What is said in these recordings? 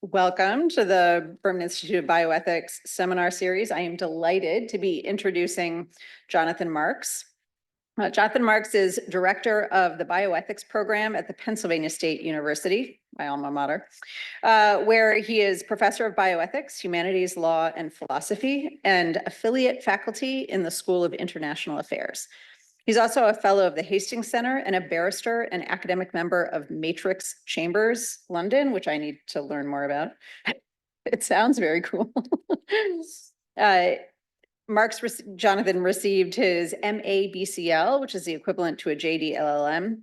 Welcome to the Berman Institute of Bioethics seminar series. I am delighted to be introducing Jonathan Marks. Jonathan Marks is director of the bioethics program at the Pennsylvania State University, my alma mater, where he is professor of bioethics, humanities, law, and philosophy, and affiliate faculty in the School of International Affairs. He's also a fellow of the Hastings Center and a barrister and academic member of Matrix Chambers, London, which I need to learn more about. It sounds very cool. Jonathan received his MA-BCL, which is the equivalent to a JD LLM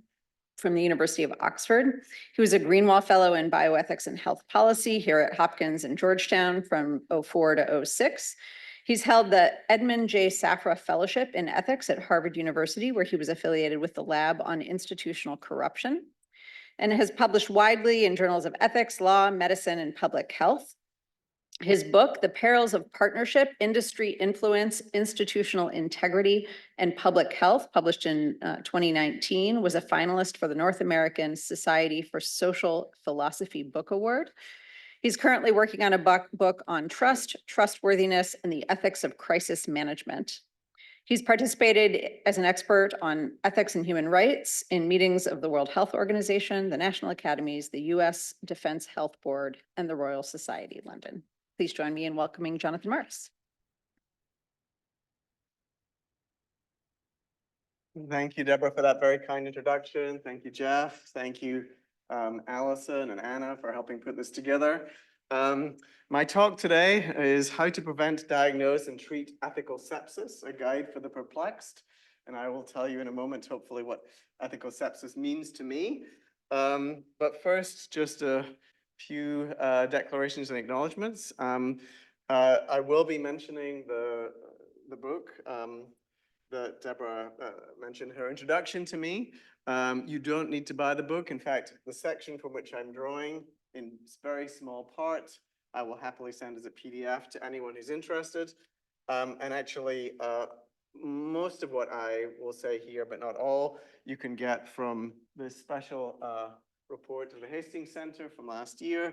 from the University of Oxford. He was a Greenwall Fellow in Bioethics and Health Policy here at Hopkins and Georgetown from 2004 to 2006. He's held the Edmund J. Safra Fellowship in Ethics at Harvard University, where he was affiliated with the Lab on Institutional Corruption, and has published widely in journals of ethics, law, medicine, and public health. His book, The Perils of Partnership, Industry Influence, Institutional Integrity, and Public Health, published in 2019, was a finalist for the North American Society for Social Philosophy Book Award. He's currently working on a book on trust, trustworthiness, and the ethics of crisis management. He's participated as an expert on ethics and human rights in meetings of the World Health Organization, the National Academies, the U.S. Defense Health Board, and the Royal Society, London. Please join me in welcoming Jonathan Marks. Thank you, Deborah, for that very kind introduction. Thank you, Jeff. Thank you, Allison and Anna, for helping put this together. My talk today is How to Prevent, Diagnose, and Treat Ethical Sepsis, a guide for the perplexed. And I will tell you in a moment, hopefully, what ethical sepsis means to me. But first, just a few declarations and acknowledgements. I will be mentioning the book that Deborah mentioned, her introduction to me. You don't need to buy the book. In fact, the section from which I'm drawing in very small part, I will happily send as a PDF to anyone who's interested. And actually, most of what I will say here, but not all, you can get from this special report to the Hastings Center from last year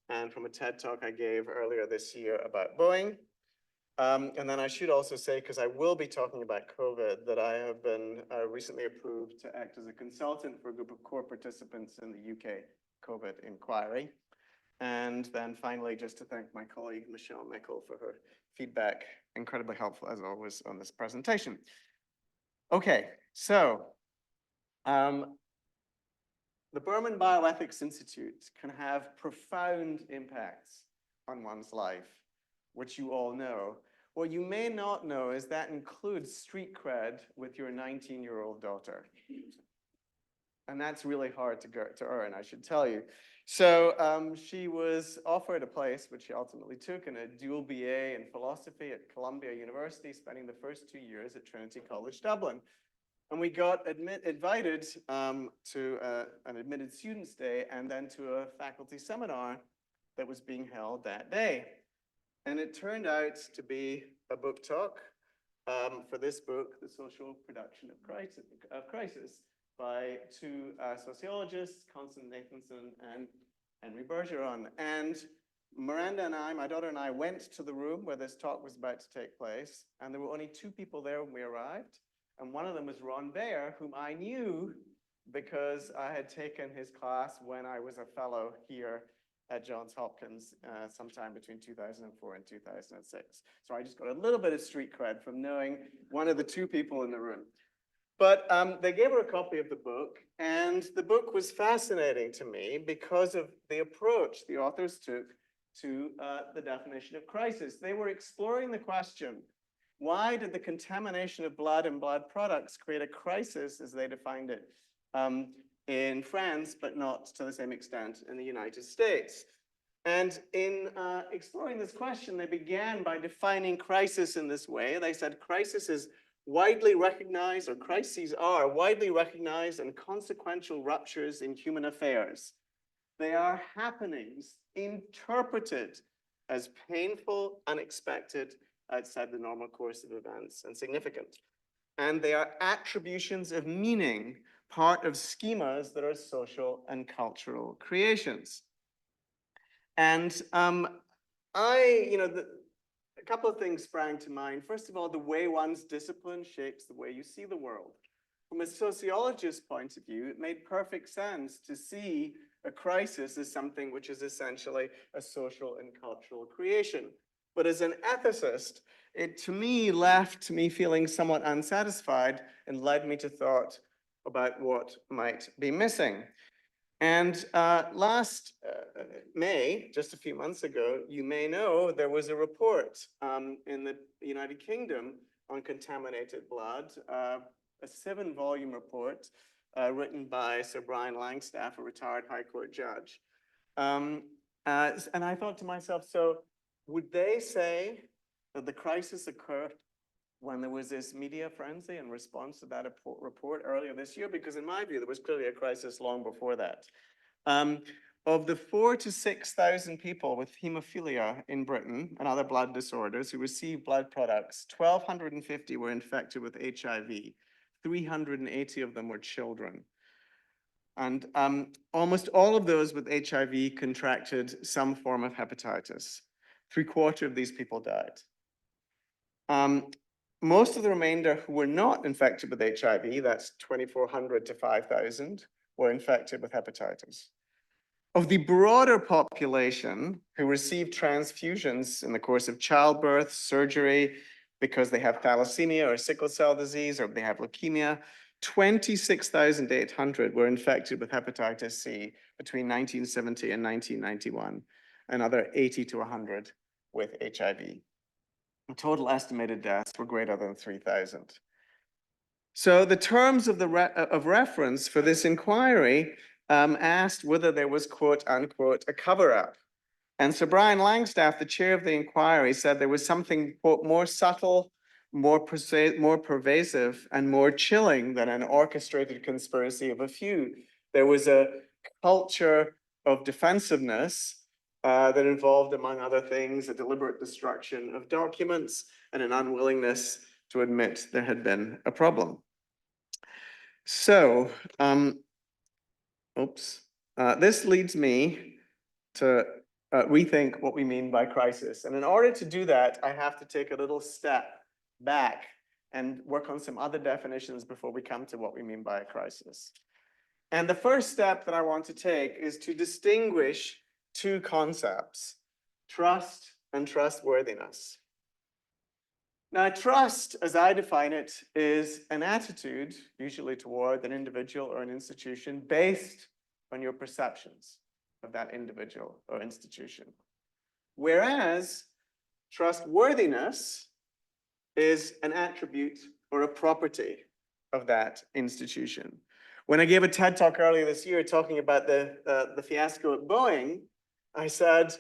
and from a TED talk I gave earlier this year about Boeing. And then I should also say, because I will be talking about COVID, that I have been recently approved to act as a consultant for a group of core participants in the UK COVID inquiry. And then finally, just to thank my colleague, Michelle Mickle, for her feedback, incredibly helpful as always on this presentation. Okay, so the Berman Bioethics Institute can have profound impacts on one's life, which you all know. What you may not know is that includes street cred with your 19-year-old daughter. And that's really hard to earn, I should tell you. So she was offered a place, which she ultimately took, in a dual BA in philosophy at Columbia University, spending the first 2 years at Trinity College Dublin. And we got invited to an admitted students' day and then to a faculty seminar that was being held that day. And it turned out to be a book talk for this book, The Social Production of Crisis, by two sociologists, Constance Nathanson and Henry Bergeron. And Miranda and I, my daughter and I, went to the room where this talk was about to take place, and there were only two people there when we arrived. And one of them was Ron Baer, whom I knew because I had taken his class when I was a fellow here at Johns Hopkins sometime between 2004 and 2006. So I just got a little bit of street cred from knowing one of the two people in the room. But they gave her a copy of the book, and the book was fascinating to me because of the approach the authors took to the definition of crisis. They were exploring the question, why did the contamination of blood and blood products create a crisis, as they defined it, in France, but not to the same extent in the United States? And in exploring this question, they began by defining crisis in this way. They said crisis is widely recognized, or crises are widely recognized and consequential ruptures in human affairs. They are happenings interpreted as painful, unexpected, outside the normal course of events, and significant. And they are attributions of meaning, part of schemas that are social and cultural creations. And a couple of things sprang to mind. First of all, the way one's discipline shapes the way you see the world. From a sociologist's point of view, it made perfect sense to see a crisis as something which is essentially a social and cultural creation. But as an ethicist, it to me left me feeling somewhat unsatisfied and led me to thought about what might be missing. And last May, just a few months ago, you may know there was a report in the United Kingdom on contaminated blood, a 7-volume report written by Sir Brian Langstaff, a retired High Court judge. And I thought to myself, so would they say that the crisis occurred when there was this media frenzy in response to that report earlier this year? Because in my view, there was clearly a crisis long before that. Of the 4,000 to 6,000 people with hemophilia in Britain and other blood disorders who received blood products, 1,250 were infected with HIV. 380 of them were children. And almost all of those with HIV contracted some form of hepatitis. 3/4 of these people died. Most of the remainder who were not infected with HIV, that's 2,400 to 5,000, were infected with hepatitis. Of the broader population who received transfusions in the course of childbirth, surgery, because they have thalassemia or sickle cell disease, or they have leukemia, 26,800 were infected with hepatitis C between 1970 and 1991, another 80 to 100 with HIV. The total estimated deaths were greater than 3,000. So the terms of reference for this inquiry asked whether there was, quote unquote, a cover-up. And Sir Brian Langstaff, the chair of the inquiry, said there was something, quote, more subtle, more pervasive, and more chilling than an orchestrated conspiracy of a few. There was a culture of defensiveness that involved, among other things, a deliberate destruction of documents and an unwillingness to admit there had been a problem. So, this leads me to rethink what we mean by crisis. And in order to do that, I have to take a little step back and work on some other definitions before we come to what we mean by a crisis. And the first step that I want to take is to distinguish two concepts: trust and trustworthiness. Now, trust, as I define it, is an attitude, usually toward an individual or an institution, based on your perceptions of that individual or institution. Whereas trustworthiness is an attribute or a property of that institution. When I gave a TED talk earlier this year talking about the fiasco at Boeing, I said,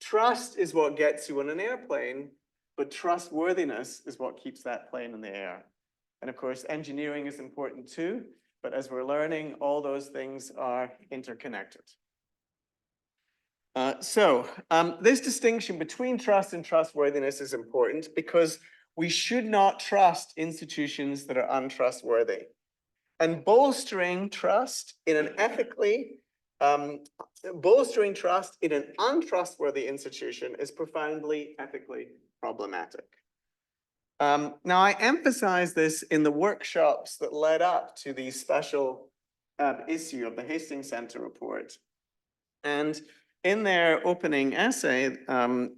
trust is what gets you on an airplane, but trustworthiness is what keeps that plane in the air. And of course, engineering is important too, but as we're learning, all those things are interconnected. This distinction between trust and trustworthiness is important because we should not trust institutions that are untrustworthy. And bolstering trust in an untrustworthy institution is profoundly ethically problematic. Now, I emphasize this in the workshops that led up to the special issue of the Hastings Center report. And in their opening essay,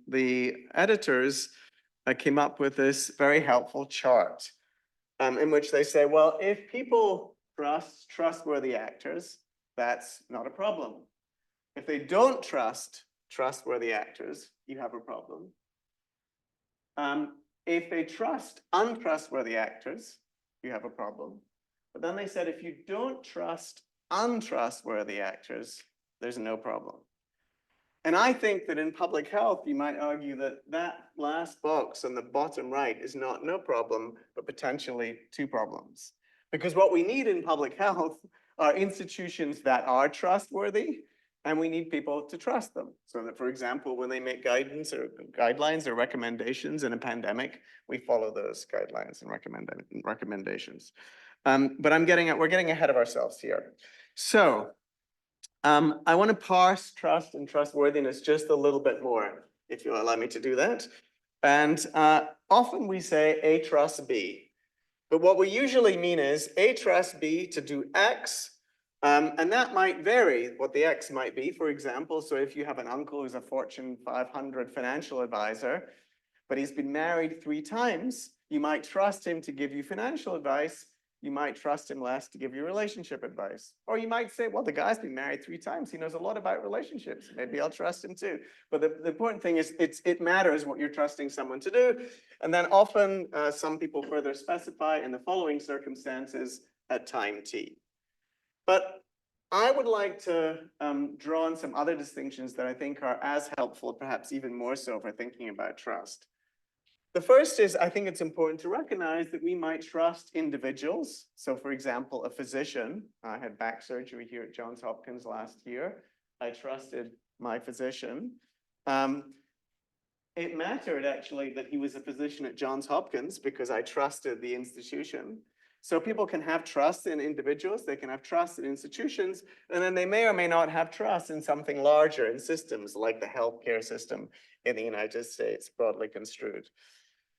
the editors came up with this very helpful chart in which they say, well, if people trust trustworthy actors, that's not a problem. If they don't trust trustworthy actors, you have a problem. If they trust untrustworthy actors, you have a problem. But then they said, if you don't trust untrustworthy actors, there's no problem. And I think that in public health, you might argue that that last box on the bottom right is not no problem, but potentially two problems. Because what we need in public health are institutions that are trustworthy, and we need people to trust them. So that, for example, when they make guidelines or recommendations in a pandemic, we follow those guidelines and recommendations. But we're getting ahead of ourselves here. So I want to parse trust and trustworthiness just a little bit more, if you'll allow me to do that. And often we say A trusts B. But what we usually mean is A trusts B to do X, and that might vary what the X might be. For example, so if you have an uncle who's a Fortune 500 financial advisor, but he's been married 3 times, you might trust him to give you financial advice. You might trust him less to give you relationship advice. Or you might say, well, the guy's been married 3 times. He knows a lot about relationships. Maybe I'll trust him too. But the important thing is it matters what you're trusting someone to do. And then often some people further specify in the following circumstances at time t. But I would like to draw on some other distinctions that I think are as helpful, perhaps even more so for thinking about trust. The first is, I think it's important to recognize that we might trust individuals. So for example, a physician, I had back surgery here at Johns Hopkins last year. I trusted my physician. It mattered actually that he was a physician at Johns Hopkins because I trusted the institution. So people can have trust in individuals, they can have trust in institutions, and then they may or may not have trust in something larger, in systems like the healthcare system in the United States, broadly construed.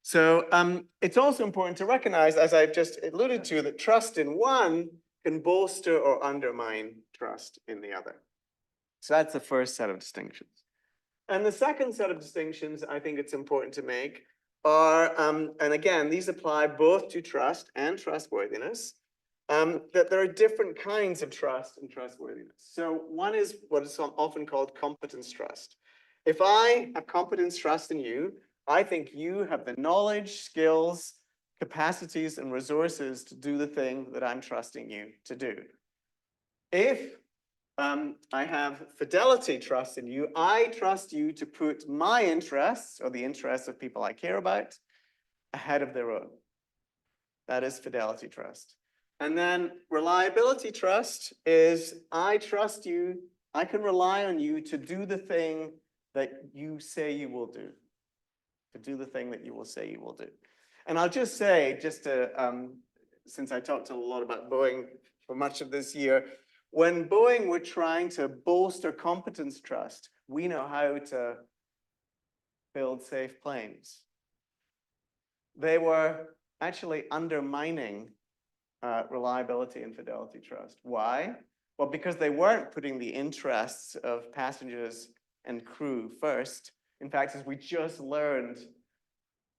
So it's also important to recognize, as I've just alluded to, that trust in one can bolster or undermine trust in the other. So that's the first set of distinctions. And the second set of distinctions I think it's important to make are, and again, these apply both to trust and trustworthiness, that there are different kinds of trust and trustworthiness. So one is what is often called competence trust. If I have competence trust in you, I think you have the knowledge, skills, capacities, and resources to do the thing that I'm trusting you to do. If I have fidelity trust in you, I trust you to put my interests or the interests of people I care about ahead of their own. That is fidelity trust. And then reliability trust is I trust you, I can rely on you to do the thing that you say you will do. To do the thing that you will say you will do. And I'll just say, just to, since I talked a lot about Boeing for much of this year, when Boeing were trying to bolster competence trust, we know how to build safe planes. They were actually undermining reliability and fidelity trust. Why? Well, because they weren't putting the interests of passengers and crew first. In fact, as we just learned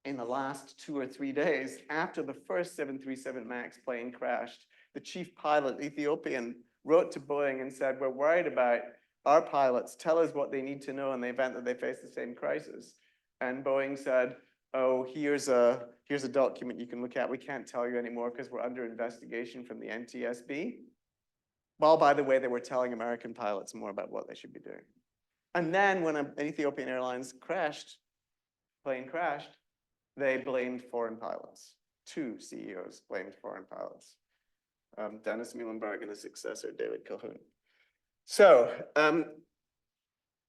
in the last 2 or 3 days, after the first 737 MAX plane crashed, the chief pilot, Ethiopian, wrote to Boeing and said, we're worried about our pilots. Tell us what they need to know in the event that they face the same crisis. And Boeing said, oh, here's a document you can look at. We can't tell you anymore because we're under investigation from the NTSB. Well, by the way, they were telling American pilots more about what they should be doing. And then when an Ethiopian Airlines plane crashed, they blamed foreign pilots. 2 CEOs blamed foreign pilots. Dennis Muhlenberg and his successor, David Calhoun. So, and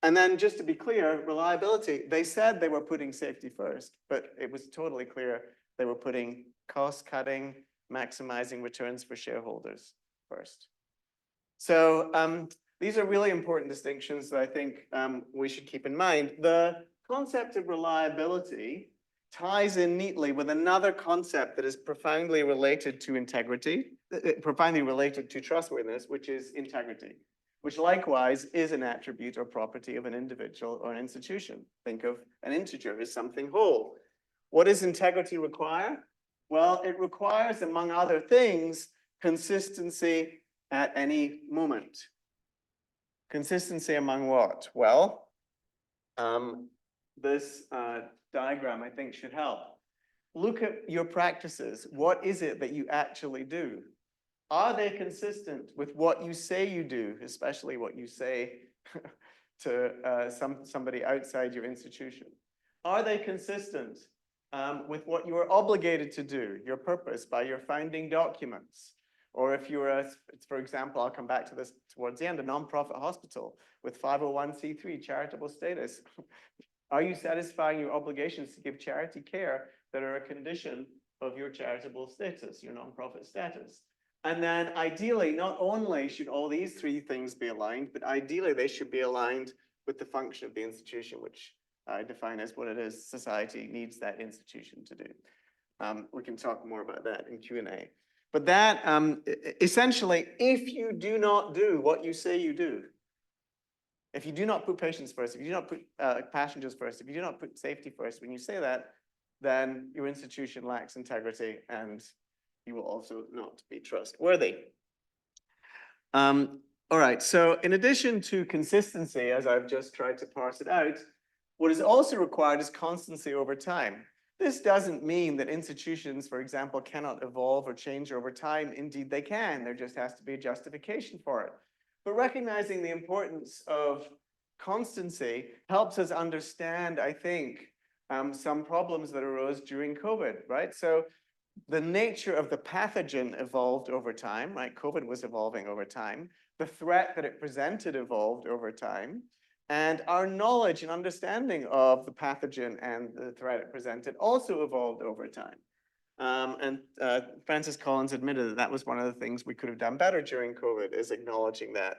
then just to be clear, reliability, they said they were putting safety first, but it was totally clear they were putting cost cutting, maximizing returns for shareholders first. So these are really important distinctions that I think we should keep in mind. The concept of reliability ties in neatly with another concept that is profoundly related to integrity, profoundly related to trustworthiness, which is integrity, which likewise is an attribute or property of an individual or an institution. Think of an integer as something whole. What does integrity require? Well, it requires, among other things, consistency at any moment. Consistency among what? Well, this diagram, I think, should help. Look at your practices. What is it that you actually do? Are they consistent with what you say you do, especially what you say to somebody outside your institution? Are they consistent with what you are obligated to do, your purpose, by your founding documents? Or if you're for example, I'll come back to this towards the end, a nonprofit hospital with 501c3 charitable status. Are you satisfying your obligations to give charity care that are a condition of your charitable status, your nonprofit status? And then ideally, not only should all these three things be aligned, but ideally they should be aligned with the function of the institution, which I define as what it is society needs that institution to do. We can talk more about that in Q&A. But that, essentially, if you do not do what you say you do, if you do not put patients first, if you do not put passengers first, if you do not put safety first, when you say that, then your institution lacks integrity and you will also not be trustworthy. All right, so in addition to consistency, as I've just tried to parse it out, what is also required is constancy over time. This doesn't mean that institutions, for example, cannot evolve or change over time. Indeed, they can. There just has to be a justification for it. But recognizing the importance of constancy helps us understand, I think, some problems that arose during COVID, right? So the nature of the pathogen evolved over time, right? COVID was evolving over time. The threat that it presented evolved over time. And our knowledge and understanding of the pathogen and the threat it presented also evolved over time. Francis Collins admitted that that was one of the things we could have done better during COVID, is acknowledging that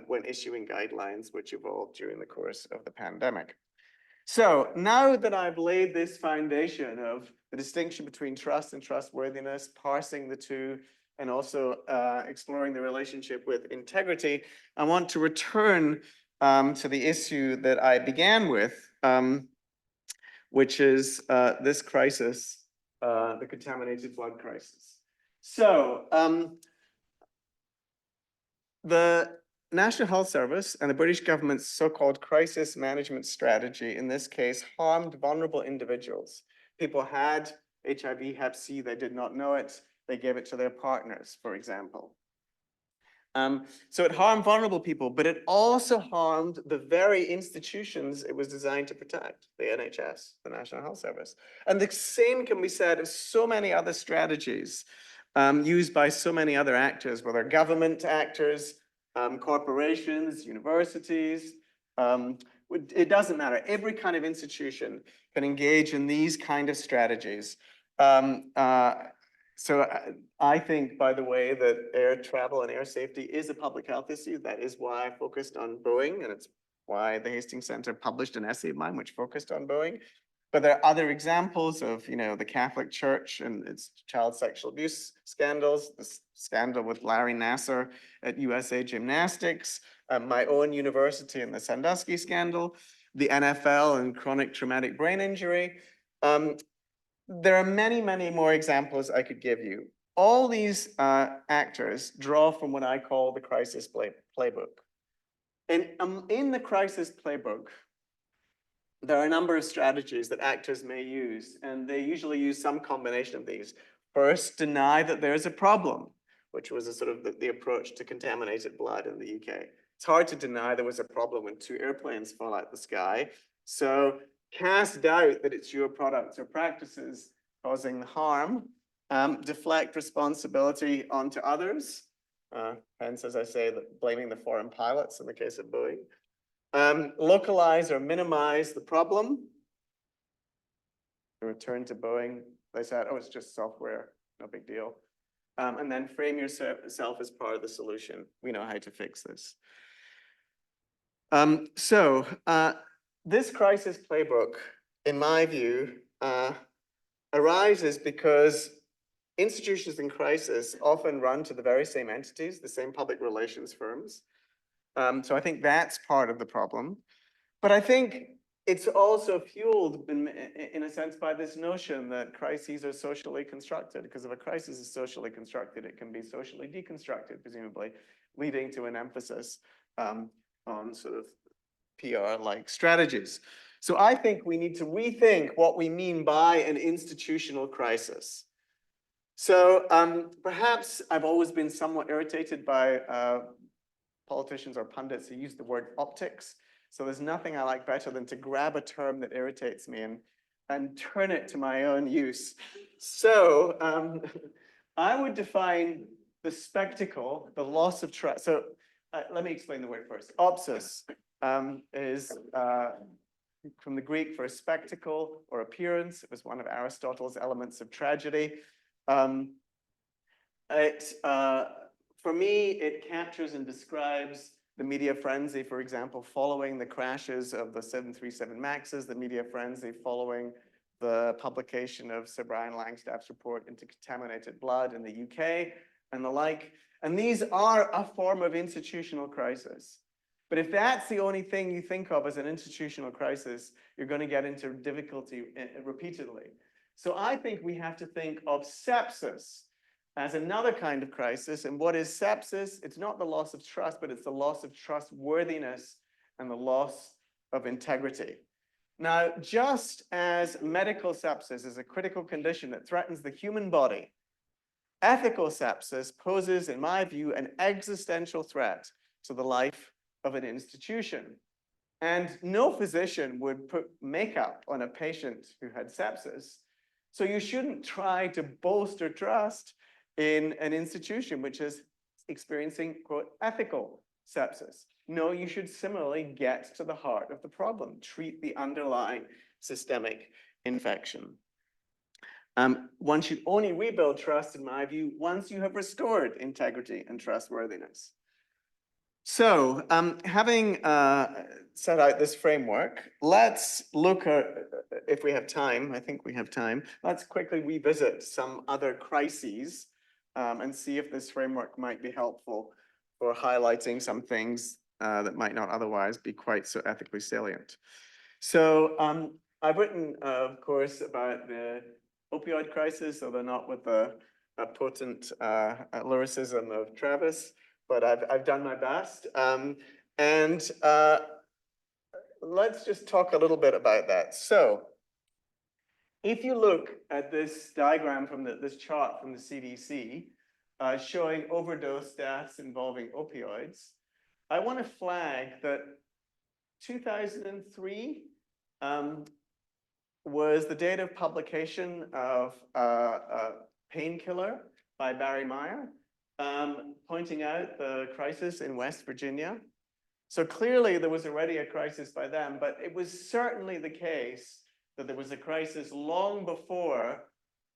when issuing guidelines which evolved during the course of the pandemic. So now that I've laid this foundation of the distinction between trust and trustworthiness, parsing the two, and also exploring the relationship with integrity, I want to return to the issue that I began with, which is this crisis, the contaminated blood crisis. So the National Health Service and the British government's so-called crisis management strategy, in this case, harmed vulnerable individuals. People had HIV, Hep C, they did not know it. They gave it to their partners, for example. So it harmed vulnerable people, but it also harmed the very institutions it was designed to protect, the NHS, the National Health Service. And the same can be said of so many other strategies used by so many other actors, whether government actors, corporations, universities. It doesn't matter. Every kind of institution can engage in these kind of strategies. So I think, by the way, that air travel and air safety is a public health issue. That is why I focused on Boeing, and it's why the Hastings Center published an essay of mine which focused on Boeing. But there are other examples of, the Catholic Church and its child sexual abuse scandals, the scandal with Larry Nassar at USA Gymnastics, my own university and the Sandusky scandal, the NFL and chronic traumatic brain injury. There are many, many more examples I could give you. All these actors draw from what I call the crisis playbook. And in the crisis playbook, there are a number of strategies that actors may use, and they usually use some combination of these. First, deny that there's a problem, which was a sort of the approach to contaminated blood in the UK. It's hard to deny there was a problem when 2 airplanes fall out the sky. So cast doubt that it's your products or practices causing the harm, deflect responsibility onto others. Hence, as I say, blaming the foreign pilots in the case of Boeing. Localize or minimize the problem. Return to Boeing, they said, oh, it's just software, no big deal. And then frame yourself as part of the solution. We know how to fix this. This crisis playbook, in my view, arises because institutions in crisis often run to the very same entities, the same public relations firms. So I think that's part of the problem. But I think it's also fueled in a sense by this notion that crises are socially constructed, because if a crisis is socially constructed, it can be socially deconstructed, presumably, leading to an emphasis on sort of PR-like strategies. So I think we need to rethink what we mean by an institutional crisis. So perhaps I've always been somewhat irritated by politicians or pundits who use the word optics. So there's nothing I like better than to grab a term that irritates me and turn it to my own use. So I would define the spectacle, the loss of trust. So let me explain the word first. Opsis is from the Greek for a spectacle or appearance. It was one of Aristotle's elements of tragedy. For me, it captures and describes the media frenzy, for example, following the crashes of the 737 MAXs, the media frenzy following the publication of Sir Brian Langstaff's report into contaminated blood in the UK and the like. And these are a form of institutional crisis. But if that's the only thing you think of as an institutional crisis, you're going to get into difficulty repeatedly. So I think we have to think of sepsis as another kind of crisis. And what is sepsis? It's not the loss of trust, but it's the loss of trustworthiness and the loss of integrity. Now, just as medical sepsis is a critical condition that threatens the human body, ethical sepsis poses, in my view, an existential threat to the life of an institution. And no physician would put makeup on a patient who had sepsis. So you shouldn't try to bolster trust in an institution which is experiencing, quote, ethical sepsis. No, you should similarly get to the heart of the problem, treat the underlying systemic infection. One should only rebuild trust, in my view, once you have restored integrity and trustworthiness. So, having set out this framework, let's look at, if we have time, I think we have time, let's quickly revisit some other crises and see if this framework might be helpful for highlighting some things that might not otherwise be quite so ethically salient. So I've written, of course, about the opioid crisis, although not with the potent lyricism of Travis, but I've done my best. Let's just talk a little bit about that. So if you look at this diagram from this chart from the CDC, showing overdose deaths involving opioids, I want to flag that 2003 was the date of publication of Painkiller by Barry Meyer, pointing out the crisis in West Virginia. So clearly there was already a crisis by then, but it was certainly the case that there was a crisis long before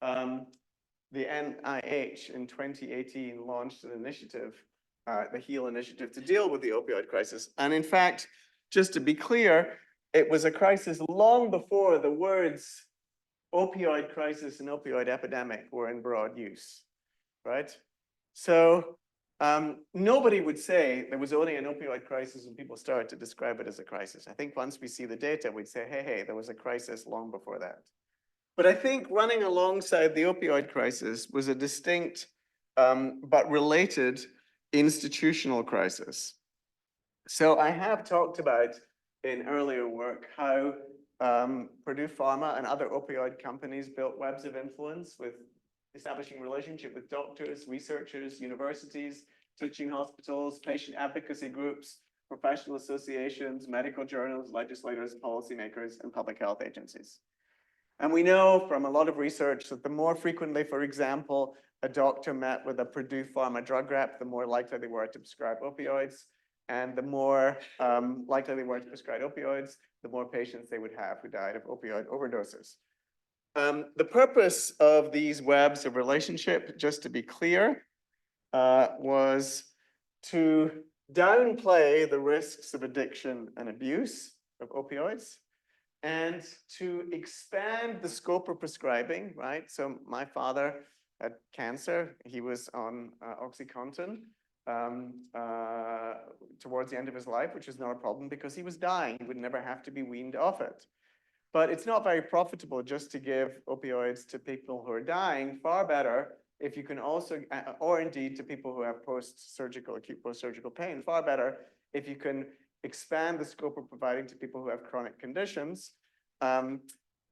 the NIH in 2018 launched an initiative, the HEAL initiative, to deal with the opioid crisis. And in fact, just to be clear, it was a crisis long before the words opioid crisis and opioid epidemic were in broad use, right? So nobody would say there was only an opioid crisis when people started to describe it as a crisis. I think once we see the data, we'd say, hey, there was a crisis long before that. But I think running alongside the opioid crisis was a distinct but related institutional crisis. So I have talked about in earlier work how Purdue Pharma and other opioid companies built webs of influence with establishing relationship with doctors, researchers, universities, teaching hospitals, patient advocacy groups, professional associations, medical journals, legislators, policymakers, and public health agencies. And we know from a lot of research that the more frequently, for example, a doctor met with a Purdue Pharma drug rep, the more likely they were to prescribe opioids. And the more likely they were to prescribe opioids, the more patients they would have who died of opioid overdoses. The purpose of these webs of relationship, just to be clear, was to downplay the risks of addiction and abuse of opioids, and to expand the scope of prescribing, right? So my father had cancer. He was on OxyContin towards the end of his life, which is not a problem because he was dying. He would never have to be weaned off it. But it's not very profitable just to give opioids to people who are dying. Far better if you can also, or indeed to people who have post-surgical, acute post-surgical pain, far better if you can expand the scope of providing to people who have chronic conditions.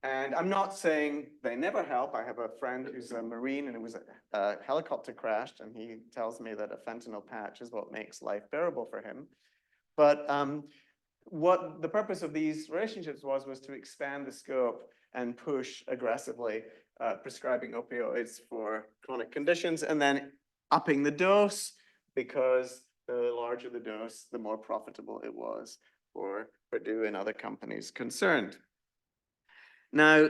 And I'm not saying they never help. I have a friend who's a Marine and it was a helicopter crashed, and he tells me that a fentanyl patch is what makes life bearable for him. But what the purpose of these relationships was to expand the scope and push aggressively prescribing opioids for chronic conditions, and then upping the dose, because the larger the dose, the more profitable it was for Purdue and other companies concerned. Now,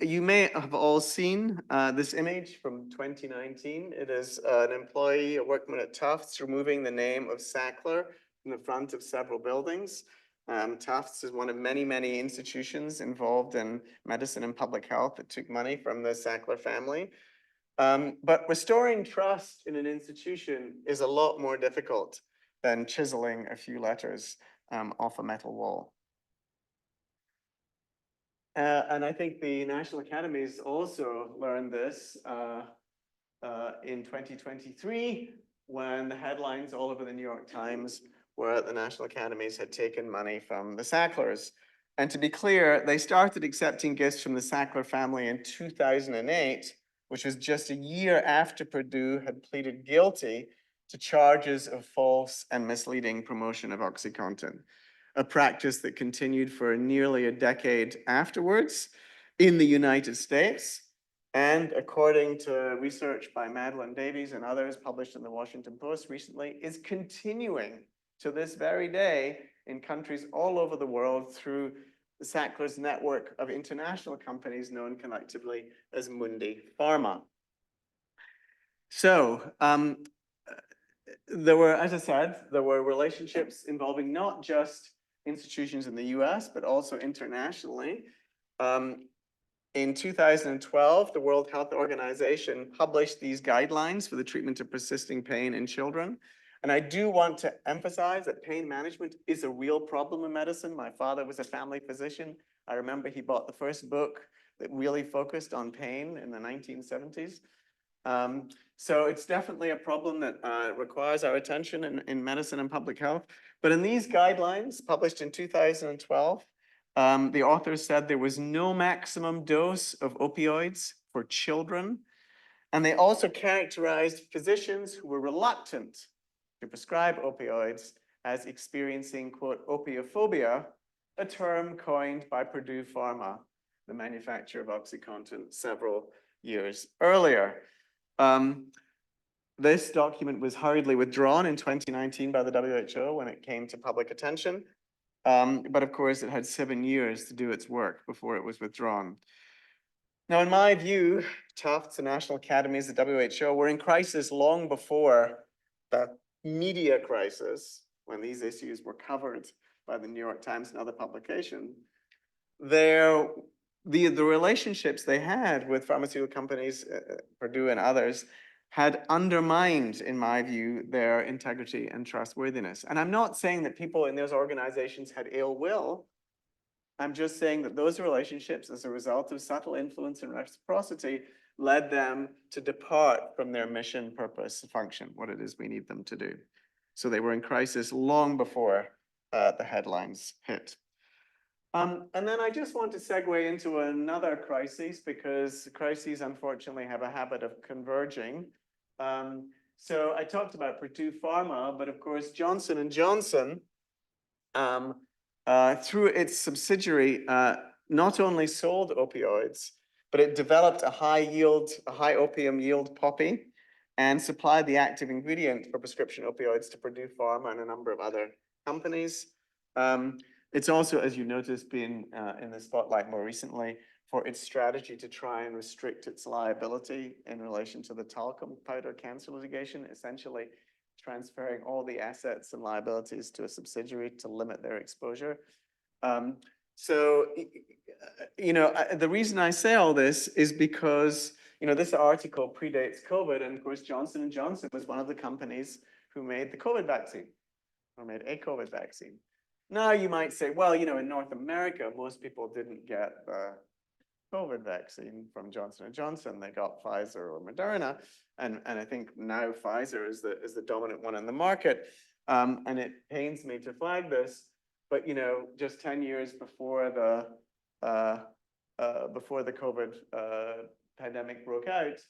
You may have all seen this image from 2019. It is an employee, a workman at Tufts, removing the name of Sackler from the front of several buildings. Tufts is one of many, many institutions involved in medicine and public health that took money from the Sackler family. But restoring trust in an institution is a lot more difficult than chiseling a few letters off a metal wall. And I think the National Academies also learned this in 2023, when the headlines all over the New York Times were the National Academies had taken money from the Sacklers. And to be clear, they started accepting gifts from the Sackler family in 2008, which was just a year after Purdue had pleaded guilty to charges of false and misleading promotion of OxyContin, a practice that continued for nearly a decade afterwards in the United States. And according to research by Madeline Davies and others published in the Washington Post recently, is continuing to this very day in countries all over the world through the Sackler's network of international companies known collectively as Mundi Pharma. So there were, as I said, there were relationships involving not just institutions in the US, but also internationally. In 2012, the World Health Organization published these guidelines for the treatment of persisting pain in children. And I do want to emphasize that pain management is a real problem in medicine. My father was a family physician. I remember he bought the first book that really focused on pain in the 1970s. So it's definitely a problem that requires our attention in medicine and public health. But in these guidelines, published in 2012, the authors said there was no maximum dose of opioids for children. And they also characterized physicians who were reluctant to prescribe opioids as experiencing, quote, opiophobia, a term coined by Purdue Pharma, the manufacturer of OxyContin, several years earlier. This document was hurriedly withdrawn in 2019 by the WHO when it came to public attention. But of course, it had 7 years to do its work before it was withdrawn. Now, in my view, Tufts, the National Academies, the WHO were in crisis long before the media crisis, when these issues were covered by the New York Times and other publications. The relationships they had with pharmaceutical companies, Purdue and others, had undermined, in my view, their integrity and trustworthiness. And I'm not saying that people in those organizations had ill will. I'm just saying that those relationships, as a result of subtle influence and reciprocity, led them to depart from their mission, purpose, function, what it is we need them to do. So they were in crisis long before the headlines hit. And then I just want to segue into another crisis, because crises, unfortunately, have a habit of converging. So I talked about Purdue Pharma, but of course, Johnson & Johnson, through its subsidiary, not only sold opioids, but it developed a high opium yield poppy and supplied the active ingredient for prescription opioids to Purdue Pharma and a number of other companies. It's also, as you noticed, been in the spotlight more recently for its strategy to try and restrict its liability in relation to the talcum powder cancer litigation, essentially transferring all the assets and liabilities to a subsidiary to limit their exposure. So, the reason I say all this is because, this article predates COVID, and of course, Johnson & Johnson was one of the companies who made the COVID vaccine, or made a COVID vaccine. Now you might say, well, in North America, most people didn't get the COVID vaccine from Johnson & Johnson. They got Pfizer or Moderna. And I think now Pfizer is the dominant one in the market. And it pains me to flag this, but just 10 years before the COVID pandemic broke out,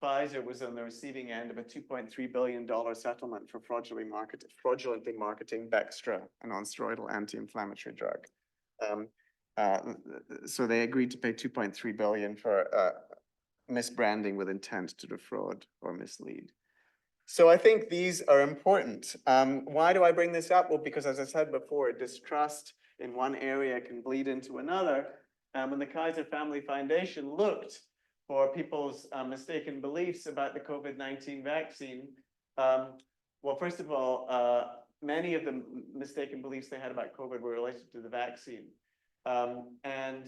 Pfizer was on the receiving end of a $2.3 billion settlement for fraudulently marketing Bextra, a non-steroidal anti-inflammatory drug. So they agreed to pay $2.3 billion for misbranding with intent to defraud or mislead. So I think these are important. Why do I bring this up? Well, because as I said before, distrust in one area can bleed into another. when the Kaiser Family Foundation looked for people's mistaken beliefs about the COVID-19 vaccine, well, first of all, many of the mistaken beliefs they had about COVID were related to the vaccine. In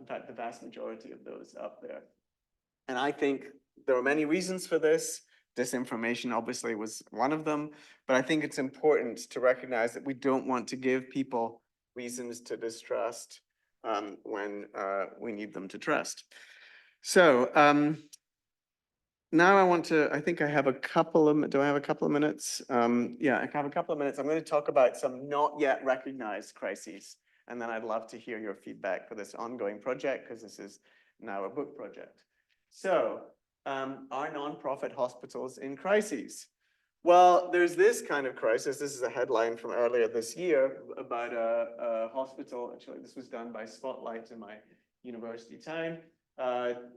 fact, the vast majority of those up there. And I think there are many reasons for this. Disinformation obviously was one of them, but I think it's important to recognize that we don't want to give people reasons to distrust when we need them to trust. So now I think I have a couple of, do I have a couple of minutes? Yeah, I have a couple of minutes. I'm going to talk about some not yet recognized crises. And then I'd love to hear your feedback for this ongoing project, because this is now a book project. So, are nonprofit hospitals in crises? Well, there's this kind of crisis. This is a headline from earlier this year about a hospital. Actually, this was done by Spotlight in my university town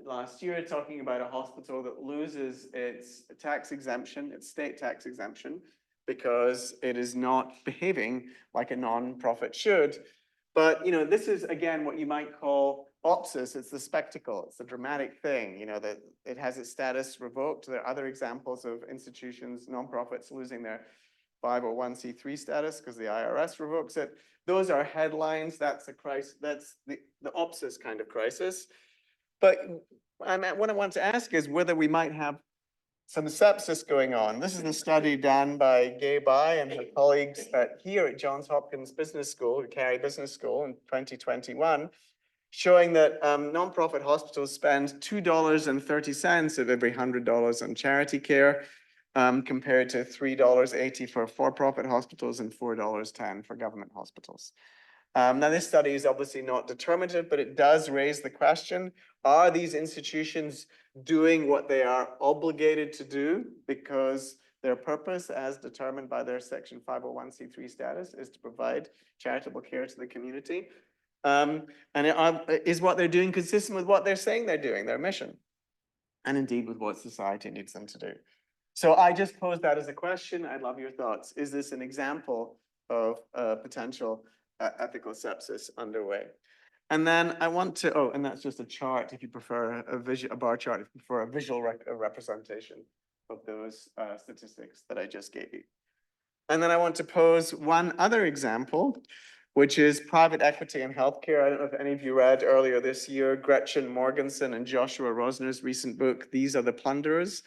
last year, talking about a hospital that loses its tax exemption, its state tax exemption, because it is not behaving like a nonprofit should. But, you know, this is, again, what you might call opsis. It's the spectacle. It's the dramatic thing, you know, that it has its status revoked. There are other examples of institutions, nonprofits losing their 501c3 status because the IRS revokes it. Those are headlines. That's the crisis. That's the opsis kind of crisis. But what I want to ask is whether we might have some sepsis going on. This is a study done by Gay Bai and her colleagues here at Johns Hopkins Business School, Carey Business School in 2021, showing that nonprofit hospitals spend $2.30 of every $100 on charity care, compared to $3.80 for for-profit hospitals and $4.10 for government hospitals. Now, this study is obviously not determinative, but it does raise the question, are these institutions doing what they are obligated to do because their purpose, as determined by their Section 501c3 status, is to provide charitable care to the community? Is what they're doing consistent with what they're saying they're doing, their mission, and indeed with what society needs them to do? So I just posed that as a question. I'd love your thoughts. Is this an example of potential ethical sepsis underway? And then I want to, oh, and that's just a chart if you prefer a bar chart, if you prefer a visual representation of those statistics that I just gave you. And then I want to pose one other example, which is private equity in healthcare. I don't know if any of you read earlier this year, Gretchen Morgenson and Joshua Rosner's recent book, These Are the Plunderers,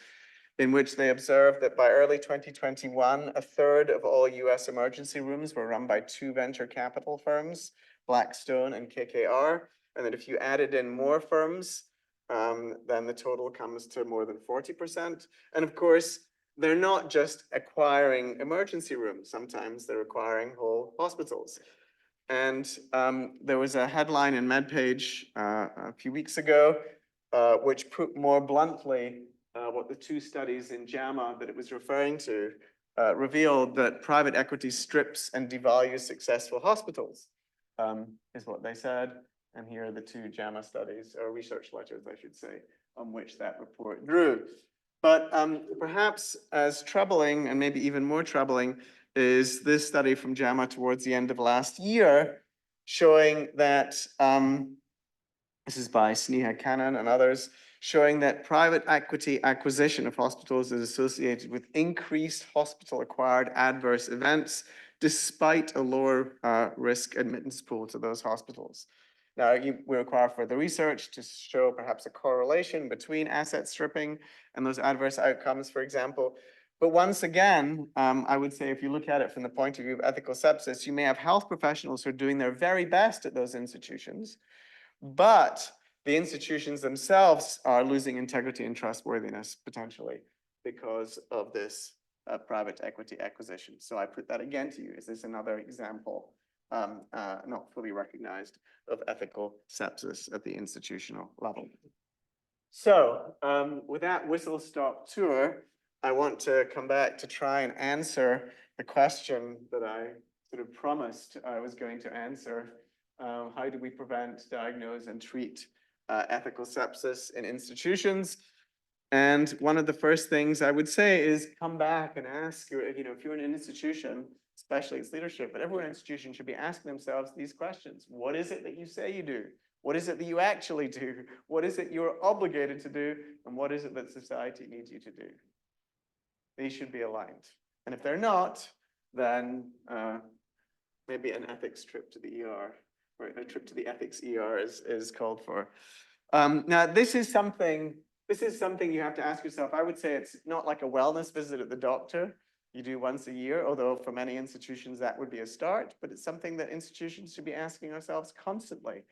in which they observed that by early 2021, a third of all US emergency rooms were run by two venture capital firms, Blackstone and KKR, and that if you added in more firms, then the total comes to more than 40%. And of course, they're not just acquiring emergency rooms. Sometimes they're acquiring whole hospitals. And there was a headline in MedPage a few weeks ago, which put more bluntly what the two studies in JAMA that it was referring to revealed, that private equity strips and devalues successful hospitals, is what they said. And here are the two JAMA studies, or research letters, I should say, on which that report drew. But perhaps as troubling, and maybe even more troubling, is this study from JAMA towards the end of last year, showing that, this is by Sneha Kannan and others, showing that private equity acquisition of hospitals is associated with increased hospital-acquired adverse events, despite a lower risk admittance pool to those hospitals. Now, we require further research to show perhaps a correlation between asset stripping and those adverse outcomes, for example. But once again, I would say if you look at it from the point of view of ethical sepsis, you may have health professionals who are doing their very best at those institutions, but the institutions themselves are losing integrity and trustworthiness potentially because of this private equity acquisition. So I put that again to you. Is this another example, not fully recognized, of ethical sepsis at the institutional level? So with that whistle-stop tour, I want to come back to try and answer the question that I sort of promised I was going to answer. How do we prevent, diagnose, and treat ethical sepsis in institutions? And one of the first things I would say is come back and ask, if you're in an institution, especially its leadership, but every institution should be asking themselves these questions. What is it that you say you do? What is it that you actually do? What is it you're obligated to do? And what is it that society needs you to do? These should be aligned. And if they're not, then maybe an ethics trip to the ER, or a trip to the ethics ER is called for. Now, this is something you have to ask yourself. I would say it's not like a wellness visit at the doctor you do once a year, although for many institutions that would be a start, but it's something that institutions should be asking ourselves constantly.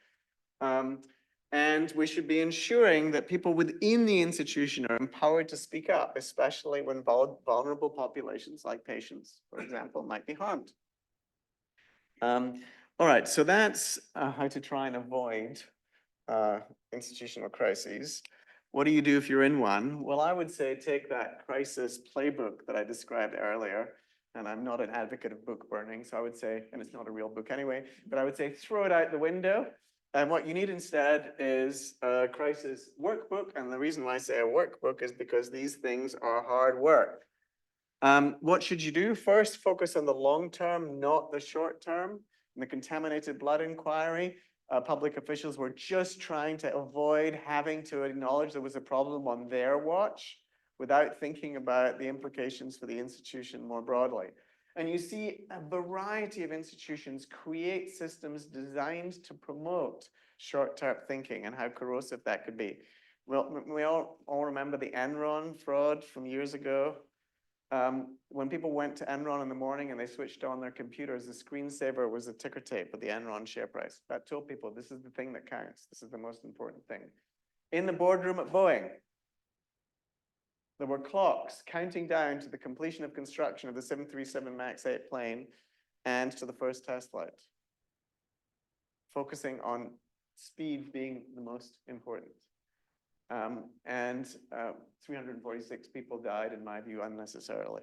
And we should be ensuring that people within the institution are empowered to speak up, especially when vulnerable populations like patients, for example, might be harmed. All right, so that's how to try and avoid institutional crises. What do you do if you're in one? Well, I would say take that crisis playbook that I described earlier, and I'm not an advocate of book burning, so I would say, and it's not a real book anyway, but I would say throw it out the window. And what you need instead is a crisis workbook. And the reason why I say a workbook is because these things are hard work. What should you do? First, focus on the long term, not the short term. In the contaminated blood inquiry, public officials were just trying to avoid having to acknowledge there was a problem on their watch without thinking about the implications for the institution more broadly. And you see a variety of institutions create systems designed to promote short-term thinking and how corrosive that could be. Well, we all remember the Enron fraud from years ago. When people went to Enron in the morning and they switched on their computers, the screensaver was a ticker tape with the Enron share price. That told people this is the thing that counts. This is the most important thing. In the boardroom at Boeing, there were clocks counting down to the completion of construction of the 737 MAX 8 plane and to the first test flight, focusing on speed being the most important. 346 people died, in my view, unnecessarily.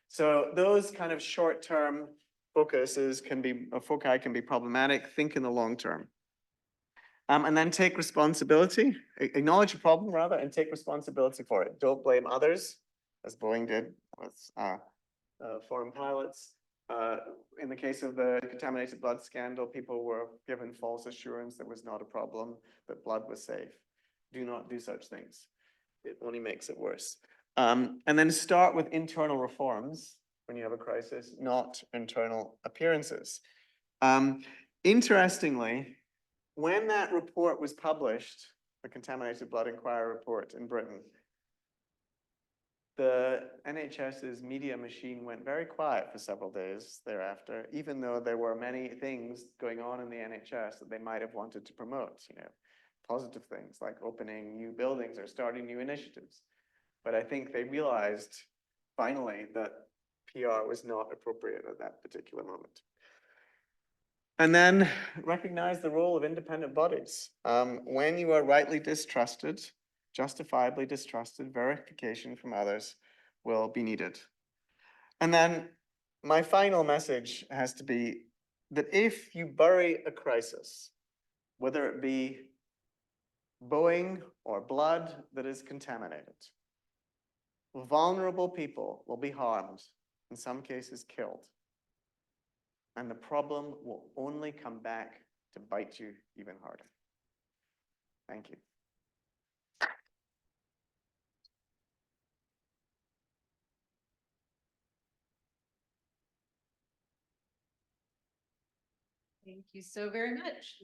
So those kind of short-term foci can be problematic. Think in the long term. And then take responsibility, acknowledge a problem rather, and take responsibility for it. Don't blame others, as Boeing did with foreign pilots. In the case of the contaminated blood scandal, people were given false assurance there was not a problem, that blood was safe. Do not do such things. It only makes it worse. And then start with internal reforms when you have a crisis, not internal appearances. Interestingly, when that report was published, the Contaminated Blood Inquiry report in Britain, the NHS's media machine went very quiet for several days thereafter, even though there were many things going on in the NHS that they might have wanted to promote, positive things like opening new buildings or starting new initiatives. But I think they realized finally that PR was not appropriate at that particular moment. And then recognize the role of independent bodies. When you are rightly distrusted, justifiably distrusted, verification from others will be needed. And then my final message has to be that if you bury a crisis, whether it be Boeing or blood that is contaminated, vulnerable people will be harmed, in some cases killed. And the problem will only come back to bite you even harder. Thank you. Thank you so very much.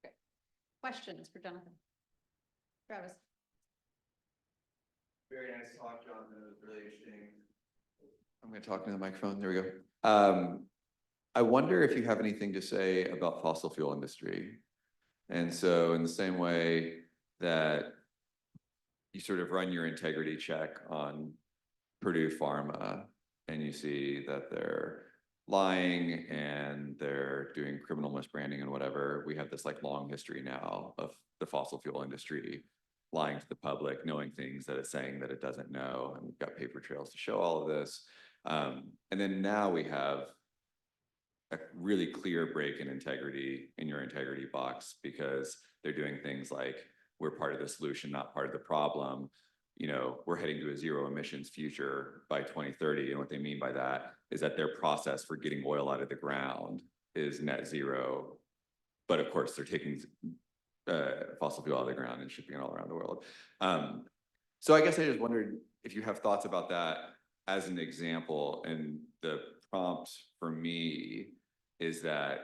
Okay. Questions for Jonathan? Travis? Very nice talk, Jonathan. It was really interesting. I'm going to talk into the microphone. There we go. I wonder if you have anything to say about fossil fuel industry. And so in the same way that you sort of run your integrity check on Purdue Pharma and you see that they're lying and they're doing criminal misbranding and whatever, we have this like long history now of the fossil fuel industry lying to the public, knowing things that it's saying that it doesn't know, and we've got paper trails to show all of this. And then now we have a really clear break in integrity in your integrity box because they're doing things like we're part of the solution, not part of the problem. we're heading to a zero emissions future by 2030. And what they mean by that is that their process for getting oil out of the ground is net zero. But of course, they're taking fossil fuel out of the ground and shipping it all around the world. So I guess I just wondered if you have thoughts about that as an example. And the prompt for me is that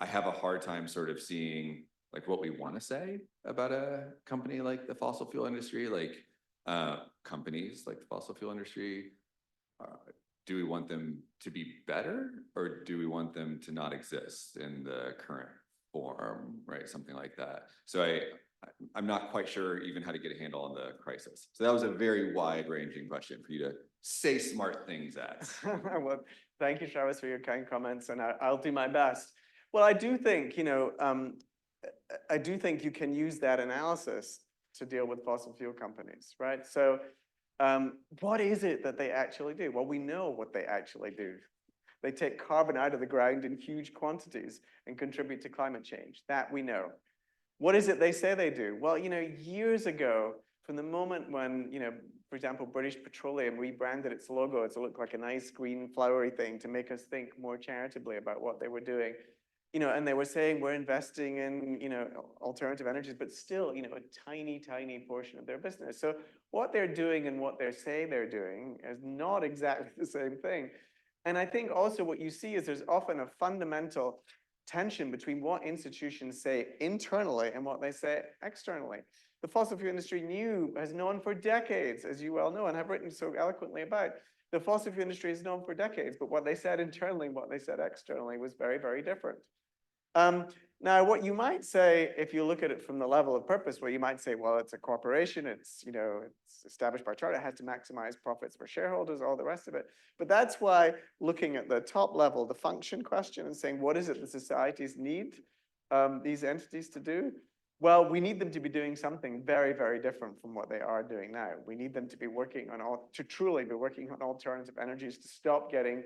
I have a hard time sort of seeing like what we want to say about a company like the fossil fuel industry, like companies like the fossil fuel industry. Do we want them to be better, or do we want them to not exist in the current form, right? Something like that. So I'm not quite sure even how to get a handle on the crisis. So that was a very wide-ranging question for you to say smart things at. Well, thank you, Travis, for your kind comments, and I'll do my best. Well, I do think, I do think you can use that analysis to deal with fossil fuel companies, right? So what is it that they actually do? Well, we know what they actually do. They take carbon out of the ground in huge quantities and contribute to climate change. That we know. What is it they say they do? Well, years ago, from the moment when, for example, British Petroleum rebranded its logo to look like a nice green flowery thing to make us think more charitably about what they were doing, and they were saying we're investing in, alternative energies, but still, a tiny, tiny portion of their business. So what they're doing and what they say they're doing is not exactly the same thing. And I think also what you see is there's often a fundamental tension between what institutions say internally and what they say externally. The fossil fuel industry has known for decades, as you well know, and have written so eloquently about. The fossil fuel industry has known for decades, but what they said internally and what they said externally was very, very different. Now, what you might say, if you look at it from the level of purpose, well, you might say, well, it's a corporation, it's established by charter, it has to maximize profits for shareholders, all the rest of it. But that's why looking at the top level, the function question, and saying, what is it the societies need these entities to do? Well, we need them to be doing something very, very different from what they are doing now. We need them to be working on truly be working on alternative energies to stop getting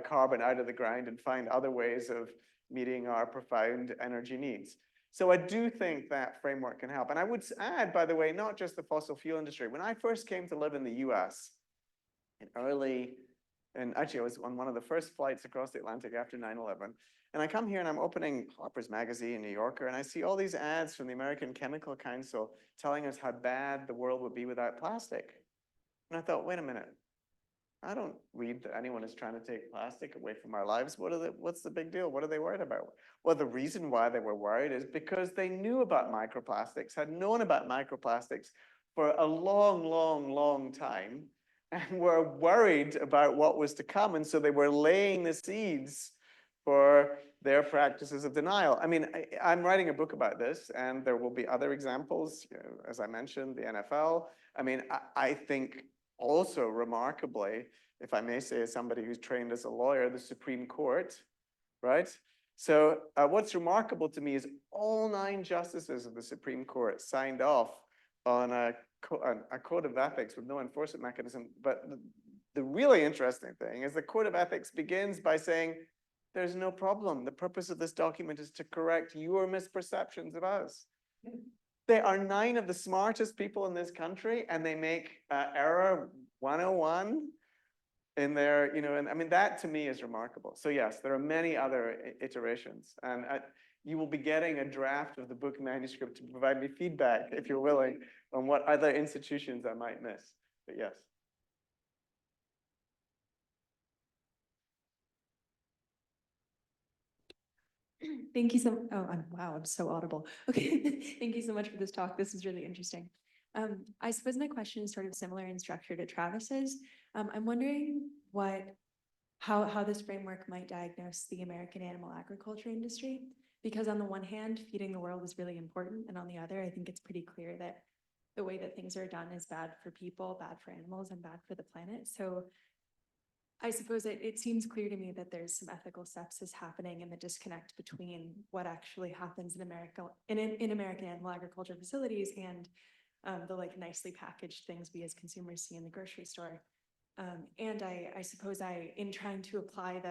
carbon out of the ground and find other ways of meeting our profound energy needs. So I do think that framework can help. And I would add, by the way, not just the fossil fuel industry. When I first came to live in the US, and actually I was on one of the first flights across the Atlantic after 9/11, and I come here and I'm opening Harper's Magazine, New Yorker, and I see all these ads from the American Chemical Council telling us how bad the world would be without plastic. And I thought, wait a minute. I don't read that anyone is trying to take plastic away from our lives. What's the big deal? What are they worried about? Well, the reason why they were worried is because they knew about microplastics, had known about microplastics for a long, long, long time, and were worried about what was to come. And so they were laying the seeds for their practices of denial. I mean, I'm writing a book about this, and there will be other examples, as I mentioned, the NFL. I mean, I think also remarkably, if I may say, as somebody who's trained as a lawyer, the Supreme Court, right? So what's remarkable to me is all 9 justices of the Supreme Court signed off on a code of ethics with no enforcement mechanism. But the really interesting thing is the code of ethics begins by saying, there's no problem. The purpose of this document is to correct your misperceptions of us. They are 9 of the smartest people in this country, and they make error 101 in their, and I mean, that to me is remarkable. So yes, there are many other iterations, and you will be getting a draft of the book manuscript to provide me feedback, if you're willing, on what other institutions I might miss. But yes. Thank you so, wow, I'm so audible. Okay, thank you so much for this talk. This is really interesting. I suppose my question is sort of similar in structure to Travis's. I'm wondering how this framework might diagnose the American animal agriculture industry, because on the one hand, feeding the world is really important, and on the other, I think it's pretty clear that the way that things are done is bad for people, bad for animals, and bad for the planet. So I suppose it seems clear to me that there's some ethical sepsis happening in the disconnect between what actually happens in American animal agriculture facilities and the like nicely packaged things we as consumers see in the grocery store. And I suppose in trying to apply